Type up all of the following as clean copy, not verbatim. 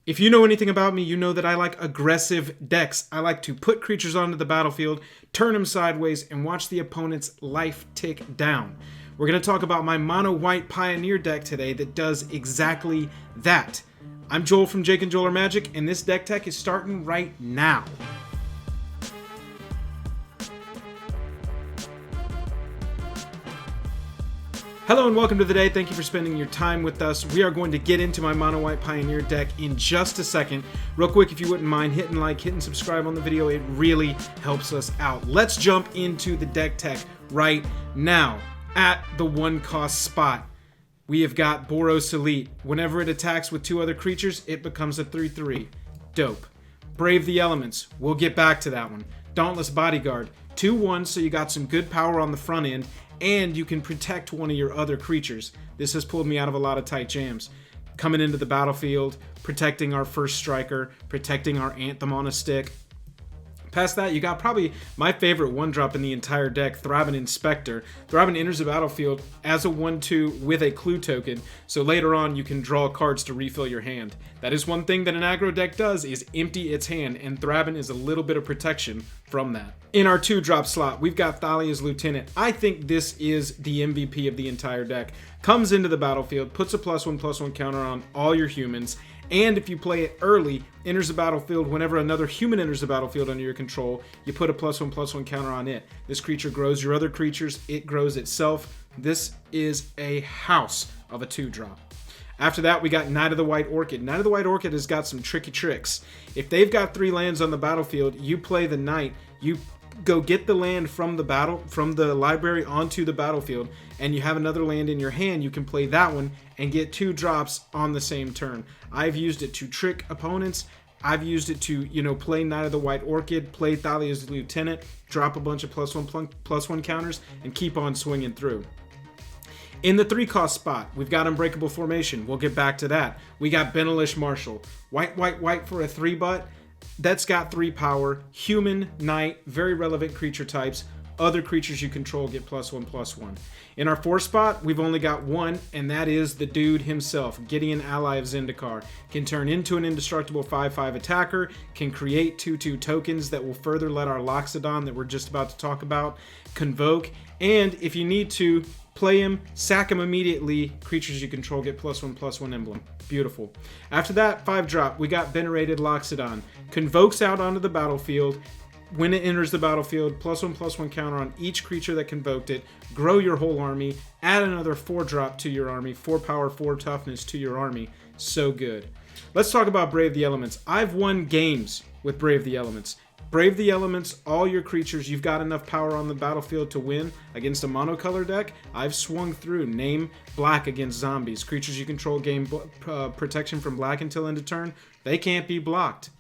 If you know anything about me, you know that I like aggressive decks. I like to put creatures onto the battlefield, turn them sideways, and watch the opponent's life tick down. We're going to talk about my mono-white Pioneer deck today that does exactly that. I'm Joel from Jake and Joel Are Magic, and this deck tech is starting right now. Hello and welcome to the day. Thank you for spending your time with us. We are going to get into my mono-white Pioneer deck in just a second. Real quick, if you wouldn't mind hitting like, hitting subscribe on the video, it really helps us out. Let's jump into the deck tech right now. At the 1-cost spot, we have got Boros Elite. Whenever it attacks with 2 other creatures, it becomes a 3/3. Dope. Brave the Elements. We'll get back to that one. Dauntless Bodyguard. 2/1, so you got some good power on the front end, and you can protect one of your other creatures. This has pulled me out of a lot of tight jams. Coming into the battlefield, protecting our first striker, protecting our Anthem on a stick. Past that, you got probably my favorite 1-drop in the entire deck, Thraben Inspector. Thraben enters the battlefield as a 1/2 with a clue token, so later on you can draw cards to refill your hand. That is one thing that an aggro deck does, is empty its hand, and Thraben is a little bit of protection from that. In our 2-drop slot, we've got Thalia's Lieutenant. I think this is the MVP of the entire deck. Comes into the battlefield, puts a +1/+1 counter on all your humans, and if you play it early, enters the battlefield whenever another human enters the battlefield under your control, you put a +1/+1 counter on it. This creature grows your other creatures, it grows itself. This is a house of a 2-drop. After that, we got Knight of the White Orchid. Knight of the White Orchid has got some tricky tricks. If they've got 3 lands on the battlefield, you play the Knight, you go get the land from the library onto the battlefield, and you have another land in your hand, you can play that one and get 2 drops on the same turn. I've used it to trick opponents. I've used it to, play Knight of the White Orchid, play Thalia's Lieutenant, drop a bunch of +1/+1 counters, and keep on swinging through. In the 3-cost spot, we've got Unbreakable Formation. We'll get back to that. We got Benalish Marshal. White for a 3-butt. That's got 3 power. Human, Knight, very relevant creature types. Other creatures you control get +1/+1. In our 4 spot, we've only got 1, and that is the dude himself, Gideon, ally of Zendikar. Can turn into an indestructible 5/5 attacker, can create 2/2 tokens that will further let our Loxodon that we're just about to talk about convoke, and if you need to, play him, sack him immediately, creatures you control get +1/+1 emblem. Beautiful. After that, 5-drop, we got Venerated Loxodon. Convokes out onto the battlefield. When it enters the battlefield, +1/+1 counter on each creature that convoked it. Grow your whole army. Add another 4-drop to your army. 4 power, 4 toughness to your army. So good. Let's talk about Brave the Elements. I've won games with Brave the Elements. Brave the Elements, all your creatures, you've got enough power on the battlefield to win against a monocolor deck. I've swung through. Name black against zombies. Creatures you control gain protection from black until end of turn. They can't be blocked.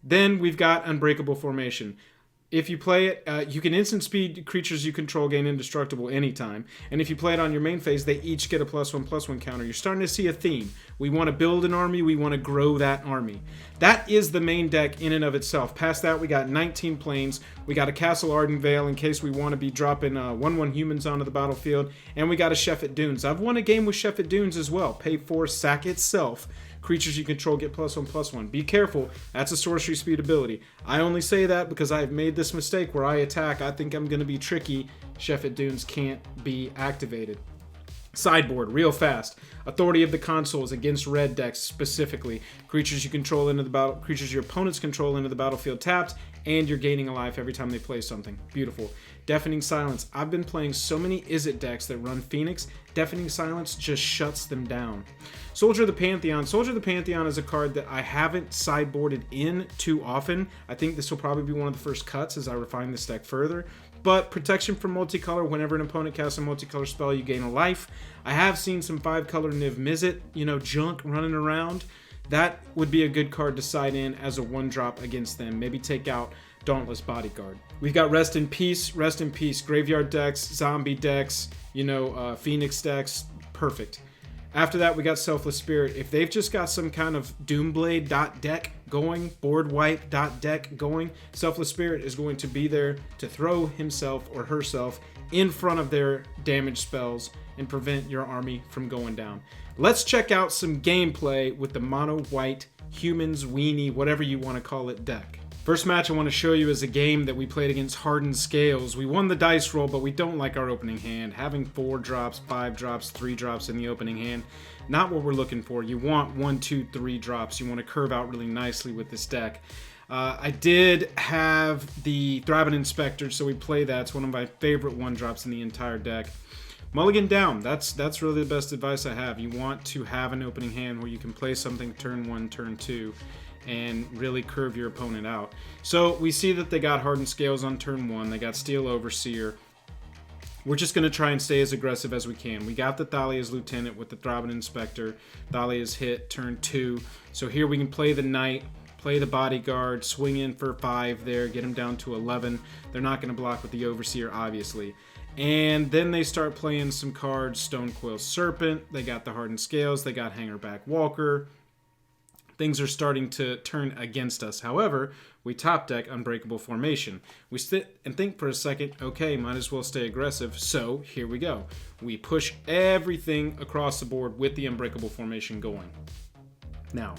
Then we've got Unbreakable Formation. If you play it, you can instant speed creatures you control gain indestructible anytime. And if you play it on your main phase, they each get a +1/+1 counter. You're starting to see a theme. We want to build an army. We want to grow that army. That is the main deck in and of itself. Past that, we got 19 planes. We got a Castle Ardenvale in case we want to be dropping 1/1 humans onto the battlefield. And we got a Sheffet Dunes. I've won a game with Sheffet Dunes as well. Pay 4, sack itself. Creatures you control get +1/+1. Be careful, that's a sorcery speed ability. I only say that because I've made this mistake where I attack, I think I'm going to be tricky. Sheffet Dunes can't be activated. Sideboard, real fast. Authority of the Consuls against red decks specifically. Creatures you control into the battle, creatures your opponents control into the battlefield tapped, and you're gaining a life every time they play something. Beautiful. Deafening Silence. I've been playing so many Izzet decks that run Phoenix. Deafening Silence just shuts them down. Soldier of the Pantheon. Soldier of the Pantheon is a card that I haven't sideboarded in too often. I think this will probably be one of the first cuts as I refine this deck further. But protection from multicolor. Whenever an opponent casts a multicolor spell, you gain a life. I have seen some 5-color Niv Mizzet, junk running around. That would be a good card to side in as a 1-drop against them. Maybe take out Dauntless Bodyguard. We've got Rest in Peace, Graveyard decks, zombie decks, Phoenix decks. Perfect. After that, we got Selfless Spirit. If they've just got some kind of Doomblade deck going, board wipe deck going, Selfless Spirit is going to be there to throw himself or herself in front of their damage spells and prevent your army from going down. Let's check out some gameplay with the mono white humans, weenie, whatever you want to call it deck. First match I want to show you is a game that we played against Hardened Scales. We won the dice roll, but we don't like our opening hand. Having 4 drops, 5 drops, 3 drops in the opening hand, not what we're looking for. You want 1, 2, 3 drops. You want to curve out really nicely with this deck. I did have the Thrabin Inspector, so we play that. It's one of my favorite 1-drops in the entire deck. Mulligan down. That's really the best advice I have. You want to have an opening hand where you can play something turn 1, turn 2, and really curve your opponent out. So we see that they got Hardened Scales on turn 1. They got Steel Overseer. We're just going to try and stay as aggressive as we can. We got the Thalia's Lieutenant with the Thrabin Inspector. Thalia's hit turn 2. So here we can play the Knight, play the Bodyguard, swing in for 5 there, get him down to 11. They're not going to block with the Overseer, obviously. And then they start playing some cards. Stonecoil Serpent. They got the Hardened Scales. They got Hangerback Walker. Things are starting to turn against us. However, we top deck Unbreakable Formation. We sit and think for a second, okay, might as well stay aggressive. So here we go. We push everything across the board with the Unbreakable Formation going. Now,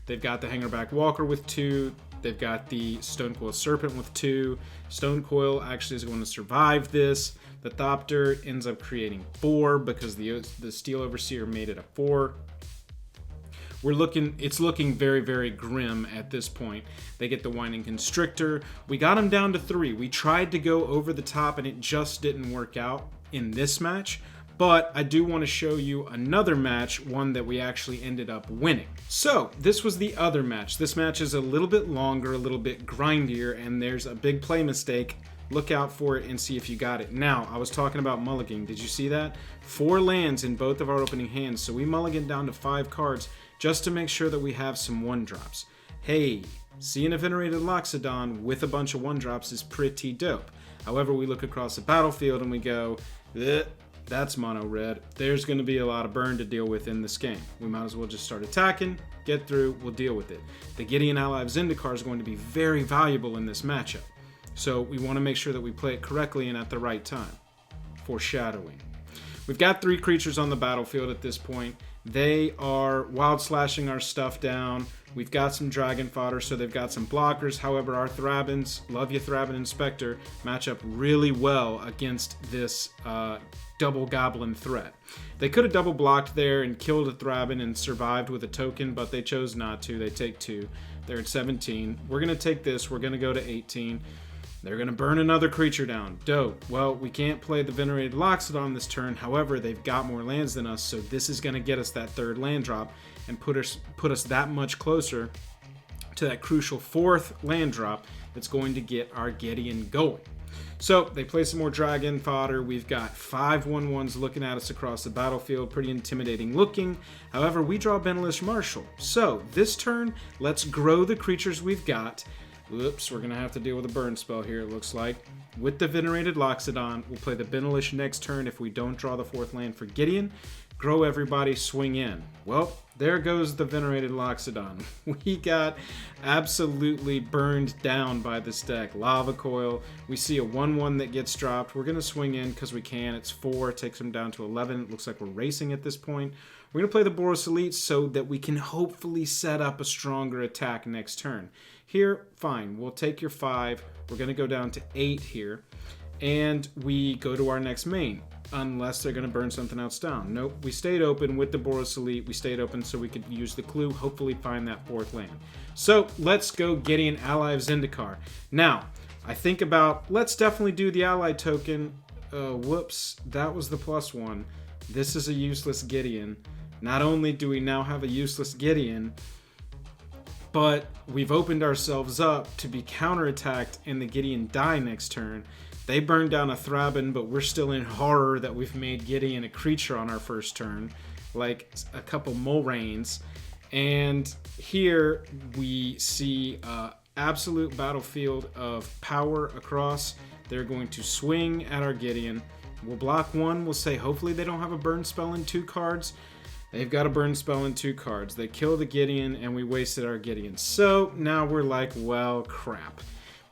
they've got the Hangerback Walker with 2. They've got the Stonecoil Serpent with 2. Stonecoil actually is going to survive this. The Thopter ends up creating 4 because the Steel Overseer made it a 4. It's looking very, very grim at this point. They get the Winding Constrictor. We got them down to 3. We tried to go over the top and it just didn't work out in this match. But I do want to show you another match, one that we actually ended up winning. So this was the other match. This match is a little bit longer, a little bit grindier, and there's a big play mistake. Look out for it and see if you got it. Now, I was talking about mulliganing. Did you see that? 4 lands in both of our opening hands. So we mulligan down to 5 cards just to make sure that we have some 1-drops. Hey, seeing a Venerated Loxodon with a bunch of 1-drops is pretty dope. However, we look across the battlefield and we go, that's mono red. There's going to be a lot of burn to deal with in this game. We might as well just start attacking, get through, we'll deal with it. The Gideon ally of Zendikar is going to be very valuable in this matchup. So we want to make sure that we play it correctly and at the right time. Foreshadowing. We've got 3 creatures on the battlefield at this point. They are wild slashing our stuff down. We've got some dragon fodder, so they've got some blockers. However, our Thrabins, love you Thrabin Inspector, match up really well against this double goblin threat. They could have double blocked there and killed a Thrabin and survived with a token, but they chose not to. They take 2. They're at 17. We're going to take this. We're going to go to 18. They're going to burn another creature down. Dope. Well, we can't play the Venerated Loxodon this turn. However, they've got more lands than us, so this is going to get us that 3rd land drop and put us that much closer to that crucial 4th land drop that's going to get our Gideon going. So they play some more dragon fodder. We've got 5 1/1s looking at us across the battlefield. Pretty intimidating looking. However, we draw Benalish Marshal. So this turn, let's grow the creatures we've got. Oops, we're going to have to deal with a burn spell here, it looks like. With the Venerated Loxodon, we'll play the Benalish next turn if we don't draw the 4th land for Gideon. Grow everybody, swing in. Well, there goes the Venerated Loxodon. We got absolutely burned down by this deck. Lava Coil. We see a 1/1 that gets dropped. We're going to swing in because we can. It's 4, takes them down to 11. It looks like we're racing at this point. We're going to play the Boros Elite so that we can hopefully set up a stronger attack next turn. Here, fine, we'll take your 5. We're going to go down to 8 here. And we go to our next main. Unless they're going to burn something else down. Nope, we stayed open with the Boros Elite. We stayed open so we could use the clue, hopefully find that 4th land. So let's go Gideon, ally of Zendikar. Now, I think about, let's definitely do the ally token. Whoops, that was the +1. This is a useless Gideon. Not only do we now have a useless Gideon, but we've opened ourselves up to be counterattacked and the Gideon die next turn. They burn down a Thrabin, but we're still in horror that we've made Gideon a creature on our first turn, like a couple Mulrains. And here we see absolute battlefield of power across. They're going to swing at our Gideon. We'll block 1. We'll say hopefully they don't have a burn spell in 2 cards. They've got a burn spell in 2 cards. They kill the Gideon and we wasted our Gideon. So now we're like, well, crap.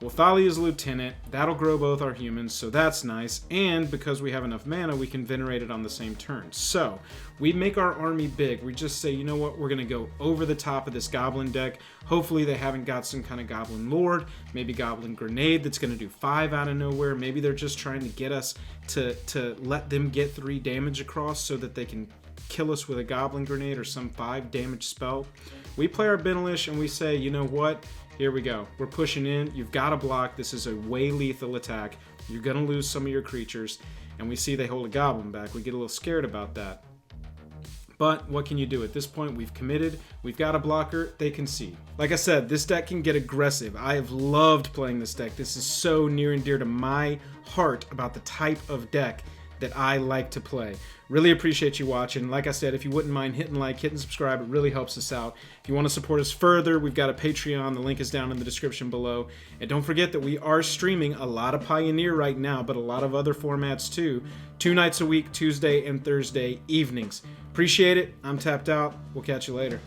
Well, Thali is Lieutenant. That'll grow both our humans, so that's nice. And because we have enough mana, we can Venerate it on the same turn. So we make our army big. We just say, you know what, we're going to go over the top of this Goblin deck. Hopefully they haven't got some kind of Goblin Lord, maybe Goblin Grenade that's going to do 5 out of nowhere. Maybe they're just trying to get us to let them get 3 damage across so that they can kill us with a Goblin Grenade or some 5 damage spell. We play our Benalish and we say, you know what? Here we go. We're pushing in. You've got to block. This is a way lethal attack. You're going to lose some of your creatures. And we see they hold a Goblin back. We get a little scared about that. But what can you do? At this point, we've committed. We've got a blocker. They concede. Like I said, this deck can get aggressive. I have loved playing this deck. This is so near and dear to my heart about the type of deck that I like to play. Really appreciate you watching. Like I said, if you wouldn't mind hitting like, hitting subscribe, it really helps us out. If you want to support us further, we've got a Patreon. The link is down in the description below. And don't forget that we are streaming a lot of Pioneer right now, but a lot of other formats too. 2 nights a week, Tuesday and Thursday evenings. Appreciate it. I'm tapped out. We'll catch you later.